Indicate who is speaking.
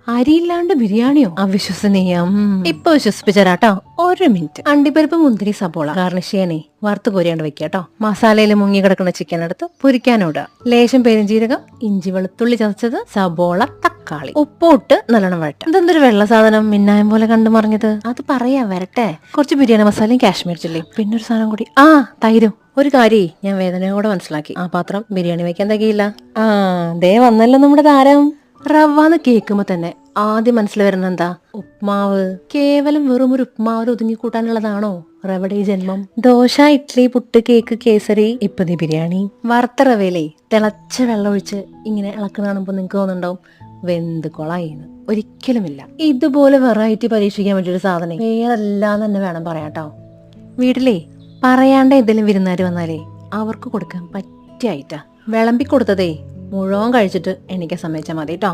Speaker 1: അരിയില്ലാണ്ട് ബിരിയാണിയോ? അവിശ്വസനീയം. ഇപ്പൊ വിശ്വസിപ്പിച്ചരാട്ടോ. ഒരു മിനിറ്റ്. അണ്ടിപ്പരിപ്പ്, മുന്തിരി, സബോള ഗാർണിഷ് ചെയ്യാനേ വറുത്ത് കോരിയാണ്ട് വെക്കാട്ടോ. മസാലയിൽ മുങ്ങി കിടക്കുന്ന ചിക്കൻ എടുത്ത് പൊരിക്കാനിടുക. ലേശം പെരുംജീരകം, ഇഞ്ചി വെളുത്തുള്ളി ചതച്ചത്, സബോള, തക്കാളി, ഉപ്പിട്ട് നല്ലോണം വഴറ്റും. ഇതെന്തൊരു വെള്ള സാധനം മിന്നായം പോലെ കണ്ടു മറിഞ്ഞത്? അത് പറയാ വരട്ടെ. കുറച്ച് ബിരിയാണി മസാലയും കാശ്മീർ ചില്ലിയും പിന്നെ ഒരു സാധനം കൂടി, തൈരും. ഒരു കാര്യം ഞാൻ വേദനയോടെ മനസ്സിലാക്കി. ആ പാത്രം ബിരിയാണി വെക്കാൻ തികയില്ല. ദേ വന്നല്ലോ നമ്മുടെ താരം. റവാന്ന് കേൾക്കുമ്പോ തന്നെ ആദ്യം മനസ്സിൽ വരുന്ന എന്താ? ഉപ്മാവ്. കേവലം വെറും ഒരു ഉപ്മാവിൽ ഒതുങ്ങി കൂട്ടാനുള്ളതാണോ റവയുടെ ജന്മം? ദോശ, ഇഡ്ലി, പുട്ട്, കേക്ക്, കേസരി, ഇപ്പതി ബിരിയാണി. വറുത്ത റവയിലേ തിളച്ച വെള്ളം ഒഴിച്ച് ഇങ്ങനെ ഇളക്കുന്ന കാണുമ്പോ നിങ്ങൾക്ക് തോന്നുന്നുണ്ടാവും വെന്ത് കൊളായിന്ന്. ഒരിക്കലുമില്ല. ഇതുപോലെ വെറൈറ്റി പരീക്ഷിക്കാൻ പറ്റിയൊരു സാധനം വേറെല്ലാം തന്നെ വേണം പറയാട്ടോ. വീട്ടിലേ പറയാണ്ട് എന്തെങ്കിലും വിരുന്നാര് വന്നാലേ അവർക്ക് കൊടുക്കാൻ പറ്റിയായിട്ടാ വിളമ്പി കൊടുത്തതേ മുഴുവൻ കഴിച്ചിട്ട് എനിക്ക് സമ്മതിച്ചാൽ മതി കേട്ടോ.